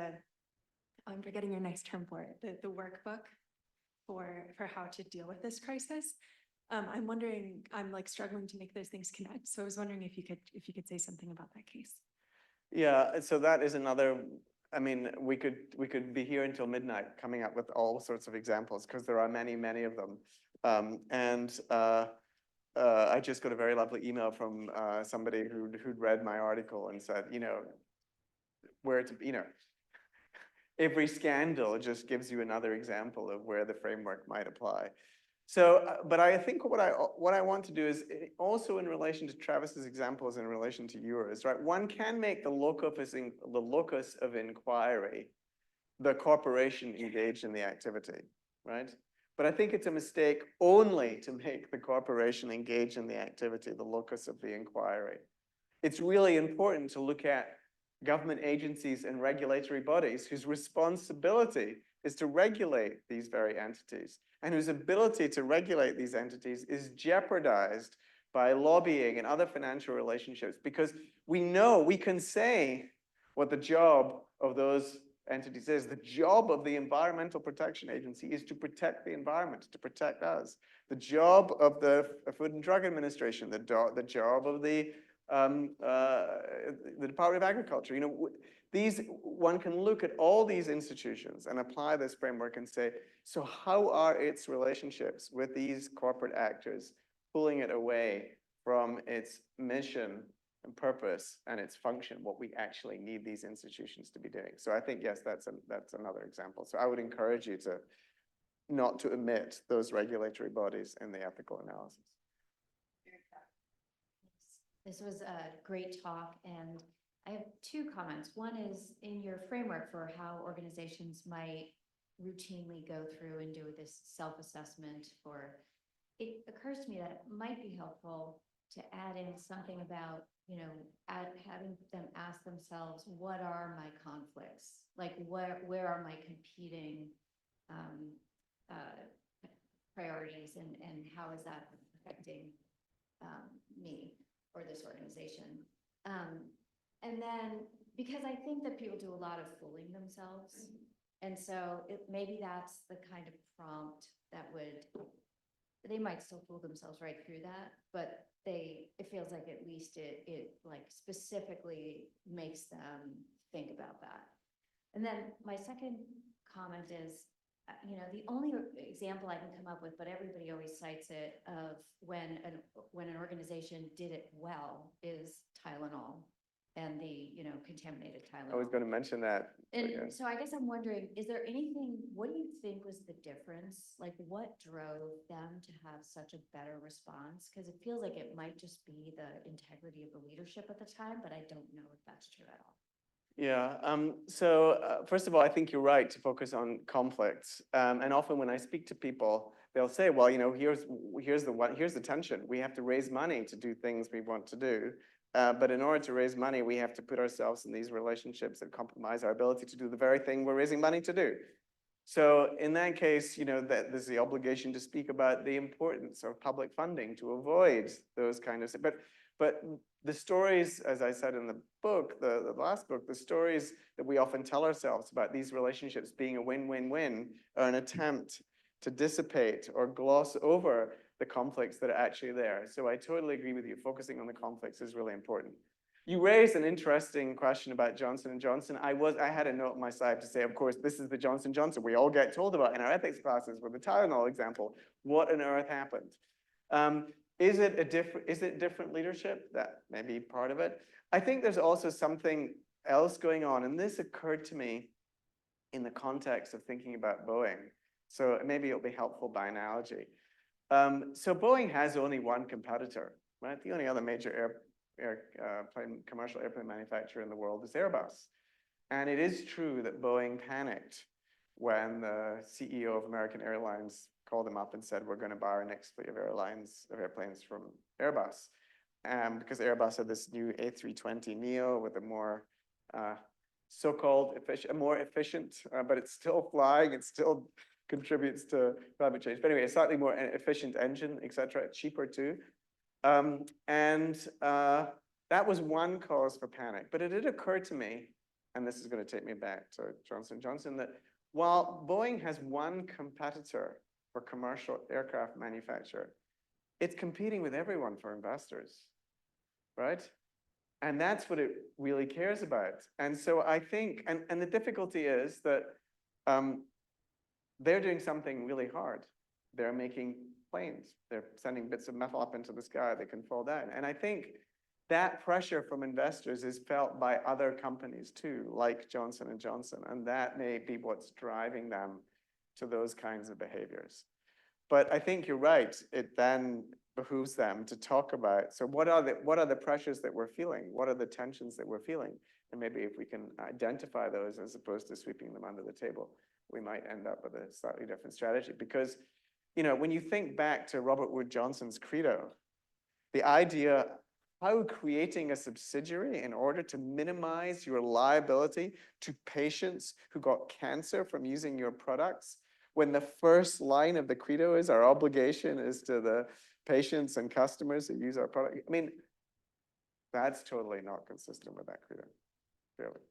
I'm forgetting your nice term for it, the workbook for how to deal with this crisis, I'm wondering, I'm like struggling to make those things connect. So I was wondering if you could say something about that case. Yeah, so that is another, I mean, we could be here until midnight coming up with all sorts of examples because there are many, many of them. I just got a very lovely email from somebody who'd read my article and said, every scandal just gives you another example of where the framework might apply. So, but I think what I want to do is also in relation to Travis's examples, in relation to yours, right? One can make the locus of inquiry the corporation engaged in the activity, right? But I think it's a mistake only to make the corporation engage in the activity the locus of the inquiry. It's really important to look at government agencies and regulatory bodies whose responsibility is to regulate these very entities and whose ability to regulate these entities is jeopardized by lobbying and other financial relationships, because we know, we can say what the job of those entities is. The job of the Environmental Protection Agency is to protect the environment, to protect us. The job of the Food and Drug Administration, the job of the Department of Agriculture, one can look at all these institutions and apply this framework and say, so how are its relationships with these corporate actors pulling it away from its mission and purpose and its function, what we actually need these institutions to be doing? So I think, yes, that's another example. So I would encourage you to not to omit those regulatory bodies in the ethical analysis. This was a great talk, and I have two comments. One is in your framework for how organizations might routinely go through and do this self-assessment it occurs to me that it might be helpful to add in something about, having them ask themselves, what are my conflicts? Like where are my competing priorities, and how is that affecting me or this organization? And then, because I think that people do a lot of fooling themselves. And so maybe that's the kind of prompt that they might still fool themselves right through that, but it feels like at least it like specifically makes them think about that. And then my second comment is, the only example I can come up with, but everybody always cites it, of when an organization did it well, is Tylenol and the contaminated Tylenol. I was going to mention that. And so I guess I'm wondering, is there anything, what do you think was the difference? Like what drove them to have such a better response? Because it feels like it might just be the integrity of the leadership at the time, but I don't know if that's true at all. Yeah, so first of all, I think you're right to focus on conflicts. And often when I speak to people, they'll say, well, here's the tension. We have to raise money to do things we want to do. But in order to raise money, we have to put ourselves in these relationships that compromise our ability to do the very thing we're raising money to do. So in that case, that there's the obligation to speak about the importance of public funding to avoid those kind of, but the stories, as I said in the book, the last book, the stories that we often tell ourselves about these relationships being a win-win-win are an attempt to dissipate or gloss over the conflicts that are actually there. So I totally agree with you. Focusing on the conflicts is really important. You raised an interesting question about Johnson & Johnson. I had a note on my side to say, of course, this is the Johnson & Johnson we all get told about in our ethics classes with the Tylenol example. What on earth happened? Is it different leadership? That may be part of it. I think there's also something else going on, and this occurred to me in the context of thinking about Boeing. So maybe it'll be helpful by analogy. So Boeing has only one competitor, right? The only other major commercial airplane manufacturer in the world is Airbus. And it is true that Boeing panicked when the CEO of American Airlines called them up and said, we're going to buy our next fleet of airplanes from Airbus. Because Airbus had this new A320neo with a more so-called more efficient, but it's still flying, it still contributes to climate change. But anyway, a slightly more efficient engine, et cetera, cheaper too. That was one cause for panic. But it did occur to me, and this is going to take me back to Johnson & Johnson, that while Boeing has one competitor for commercial aircraft manufacture, it's competing with everyone for investors, right? And that's what it really cares about. And so I think, and the difficulty is that they're doing something really hard. They're making planes. They're sending bits of metal up into the sky that can fall down. And I think that pressure from investors is felt by other companies too, like Johnson & Johnson. And that may be what's driving them to those kinds of behaviors. But I think you're right. It then behooves them to talk about, so what are the pressures that we're feeling? What are the tensions that we're feeling? And maybe if we can identify those as opposed to sweeping them under the table, we might end up with a slightly different strategy. Because, you know, when you think back to Robert Wood Johnson's credo, the idea how creating a subsidiary in order to minimize your liability to patients who got cancer from using your products, when the first line of the credo is our obligation is to the patients and customers who use our product. I mean, that's totally not consistent with that credo, clearly.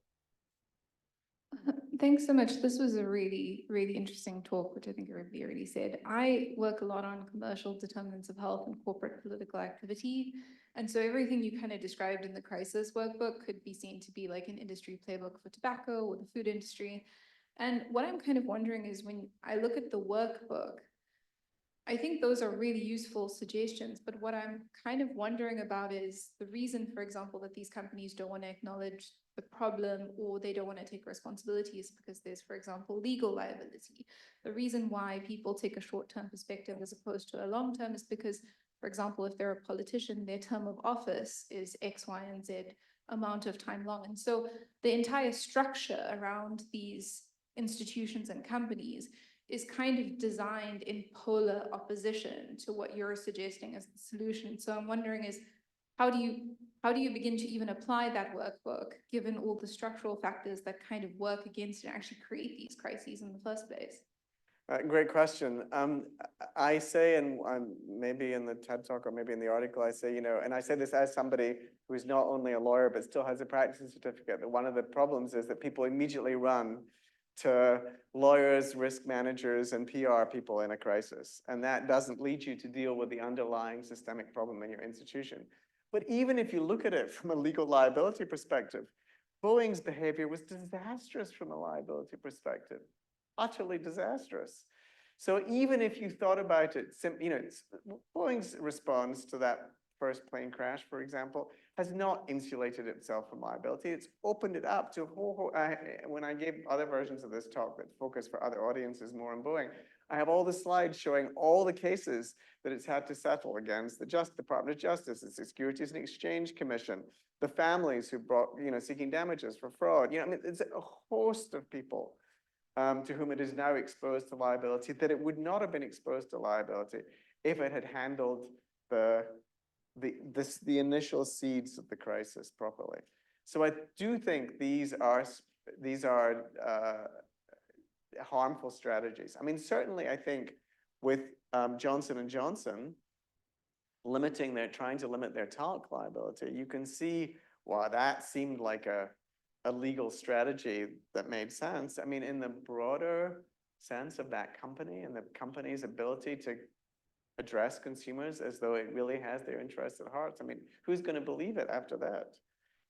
Thanks so much. This was a really, really interesting talk, which I think everybody already said. I work a lot on commercial determinants of health and corporate political activity. And so everything you kind of described in the crisis workbook could be seen to be like an industry playbook for tobacco or the food industry. And what I'm kind of wondering is when I look at the workbook, I think those are really useful suggestions, but what I'm kind of wondering about is the reason, for example, that these companies don't want to acknowledge the problem or they don't want to take responsibility is because there's, for example, legal liability. The reason why people take a short-term perspective as opposed to a long-term is because, for example, if they're a politician, their term of office is X, Y, and Z amount of time long. And so the entire structure around these institutions and companies is kind of designed in polar opposition to what you're suggesting as the solution. So I'm wondering is, how do you begin to even apply that workbook, given all the structural factors that kind of work against and actually create these crises in the first place? Great question. I say, and maybe in the TED Talk or maybe in the article, I say, you know, and I say this as somebody who is not only a lawyer, but still has a practicing certificate, that one of the problems is that people immediately run to lawyers, risk managers, and PR people in a crisis. And that doesn't lead you to deal with the underlying systemic problem in your institution. But even if you look at it from a legal liability perspective, Boeing's behavior was disastrous from a liability perspective, utterly disastrous. So even if you thought about it, you know, Boeing's response to that first plane crash, for example, has not insulated itself from liability. It's opened it up to a whole, when I gave other versions of this talk that focus for other audiences more on Boeing, I have all the slides showing all the cases that it's had to settle against the Department of Justice, the Securities and Exchange Commission, the families who brought, you know, seeking damages for fraud. You know, I mean, it's a host of people to whom it is now exposed to liability that it would not have been exposed to liability if it had handled the initial seeds of the crisis properly. So I do think these are harmful strategies. I mean, certainly I think with Johnson & Johnson trying to limit their talc liability, you can see why that seemed like a legal strategy that made sense. I mean, in the broader sense of that company and the company's ability to address consumers as though it really has their interests at heart. I mean, who's going to believe it after that?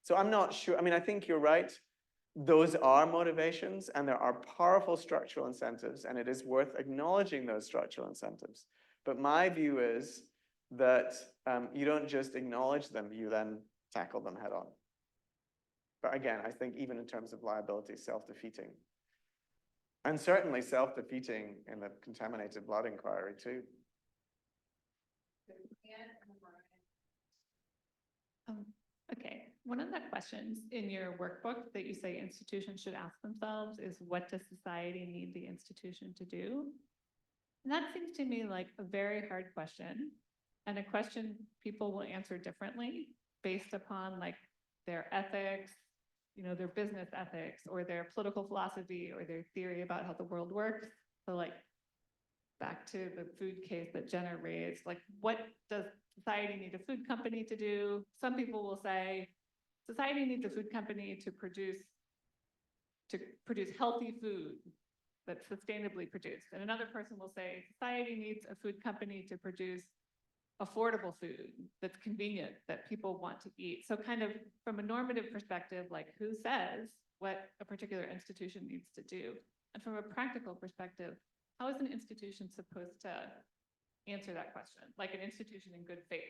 So I'm not sure. I mean, I think you're right. Those are motivations and there are powerful structural incentives and it is worth acknowledging those structural incentives. But my view is that you don't just acknowledge them, you then tackle them head on. But again, I think even in terms of liability, self-defeating. And certainly self-defeating in the contaminated blood inquiry too. Okay, one of the questions in your workbook that you say institutions should ask themselves is, what does society need the institution to do? And that seems to me like a very hard question, and a question people will answer differently based upon like their ethics, you know, their business ethics, or their political philosophy, or their theory about how the world works. So like, back to the food case that Jenna raised, like, what does society need a food company to do? Some people will say society needs a food company to produce healthy food that's sustainably produced. And another person will say society needs a food company to produce affordable food that's convenient, that people want to eat. So kind of from a normative perspective, like who says what a particular institution needs to do? And from a practical perspective, how is an institution supposed to answer that question? Like an institution in good faith,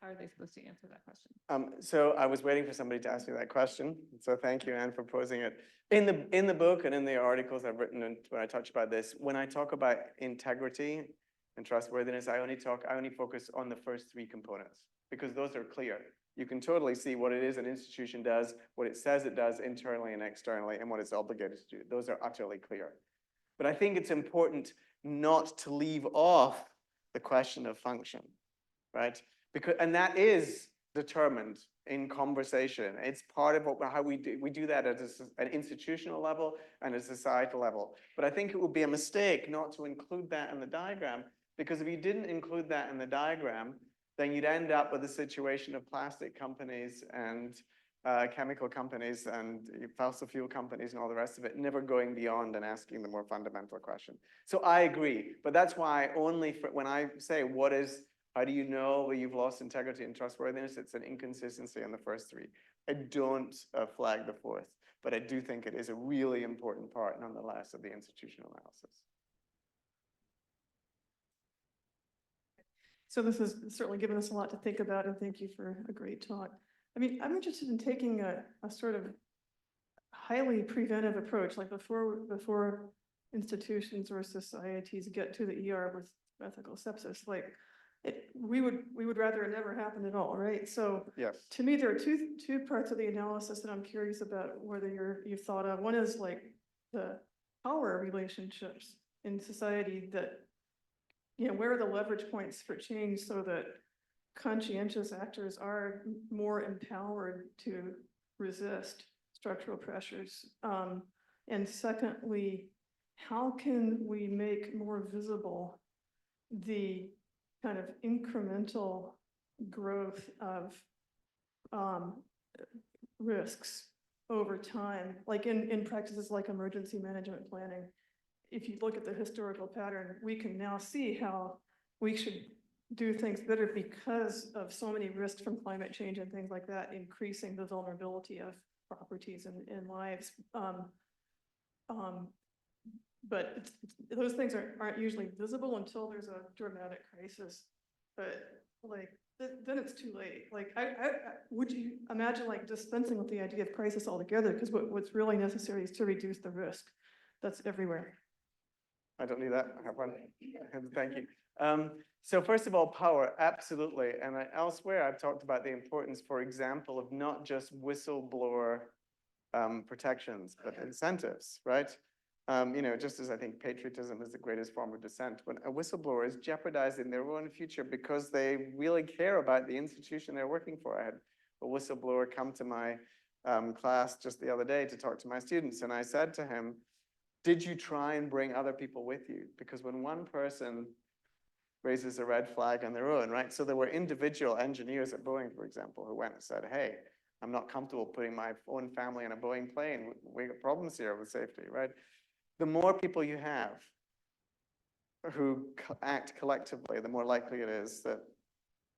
how are they supposed to answer that question? So I was waiting for somebody to ask me that question. So thank you, Anne, for posing it. In the book and in the articles I've written and when I talk about this, when I talk about integrity and trustworthiness, I only focus on the first three components because those are clear. You can totally see what it is an institution does, what it says it does internally and externally, and what it's obligated to do. Those are utterly clear. But I think it's important not to leave off the question of function, right? And that is determined in conversation. It's part of how we do that at an institutional level and a societal level. But I think it would be a mistake not to include that in the diagram, because if you didn't include that in the diagram, then you'd end up with a situation of plastic companies and chemical companies and fossil fuel companies and all the rest of it, never going beyond and asking the more fundamental question. So I agree, but that's why when I say how do you know where you've lost integrity and trustworthiness? It's an inconsistency in the first three. I don't flag the fourth, but I do think it is a really important part, nonetheless, of the institutional analysis. So this has certainly given us a lot to think about, and thank you for a great talk. I mean, I'm interested in taking a sort of highly preventive approach, like before institutions or societies get to the ER with ethical sepsis, like we would rather it never happen at all, right? So yes, to me, there are two parts of the analysis that I'm curious about whether you've thought of. One is like the power relationships in society that, where are the leverage points for change so that conscientious actors are more empowered to resist structural pressures? And secondly, how can we make more visible the kind of incremental growth of risks over time, like in practices like emergency management planning? If you look at the historical pattern, we can now see how we should do things better because of so many risks from climate change and things like that, increasing the vulnerability of properties and lives. But those things aren't usually visible until there's a dramatic crisis. But like, then it's too late. Like, would you imagine like dispensing with the idea of crisis altogether? Because what's really necessary is to reduce the risk that's everywhere. I don't need that. I have one. Thank you. So first of all, power, absolutely. And elsewhere, I've talked about the importance, for example, of not just whistleblower protections, but incentives, right? Just as I think patriotism is the greatest form of dissent, when a whistleblower is jeopardizing their own future because they really care about the institution they're working for. I had a whistleblower come to my class just the other day to talk to my students, and I said to him, did you try and bring other people with you? Because when one person raises a red flag on their own, right? So there were individual engineers at Boeing, for example, who went and said, hey, I'm not comfortable putting my own family in a Boeing plane. We got problems here with safety, right? The more people you have who act collectively, the more likely it is that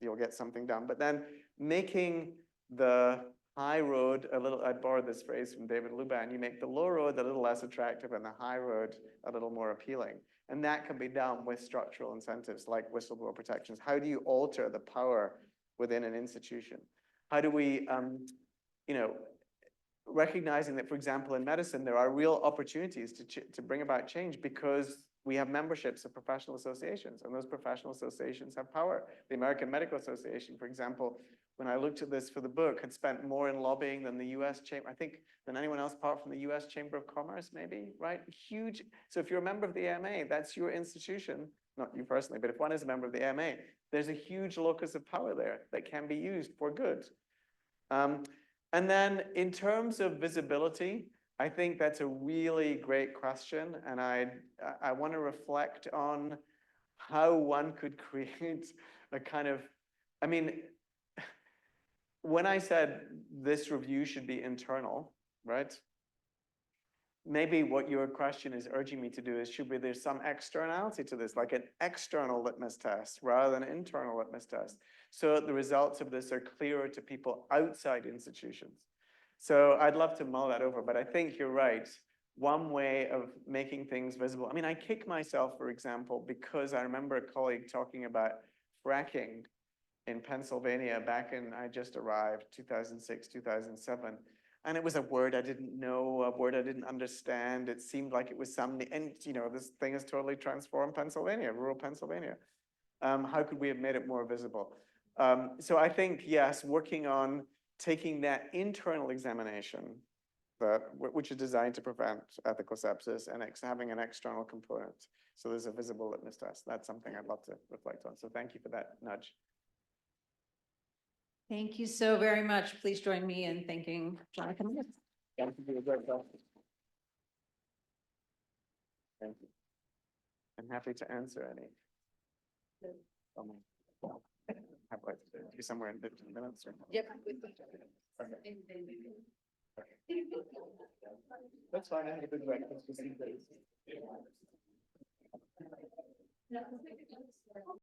you'll get something done. But then making the high road a little, I borrowed this phrase from David Luban, you make the low road a little less attractive and the high road a little more appealing. And that can be done with structural incentives like whistleblower protections. How do you alter the power within an institution? How do we, recognizing that, for example, in medicine, there are real opportunities to bring about change because we have memberships of professional associations, and those professional associations have power. The American Medical Association, for example, when I looked at this for the book, had spent more in lobbying than the US Chamber, I think, than anyone else apart from the US Chamber of Commerce, maybe, right? Huge. So if you're a member of the AMA, that's your institution, not you personally, but if one is a member of the AMA, there's a huge locus of power there that can be used for good. And then in terms of visibility, I think that's a really great question. And I want to reflect on how one could create a kind of, when I said this review should be internal, right? maybe what your question is urging me to do is, should there's some externality to this, like an external litmus test rather than an internal litmus test, so that the results of this are clearer to people outside institutions. So I'd love to mull that over, but I think you're right. One way of making things visible, I mean, I kick myself, for example, because I remember a colleague talking about fracking in Pennsylvania back in, I just arrived, 2006, 2007. And it was a word I didn't know, a word I didn't understand. It seemed like it was some, and you know, this thing has totally transformed Pennsylvania, rural Pennsylvania. How could we have made it more visible? So I think, yes, working on taking that internal examination, which is designed to prevent ethical sepsis, and having an external component. So there's a visible litmus test. That's something I'd love to reflect on. So thank you for that nudge. Thank you so very much. Please join me in thanking Jonathan. Thank you for your great question. Thank you. I'm happy to answer any. Have like to be somewhere in 15 minutes or. Yep. That's fine. I had a good breakfast.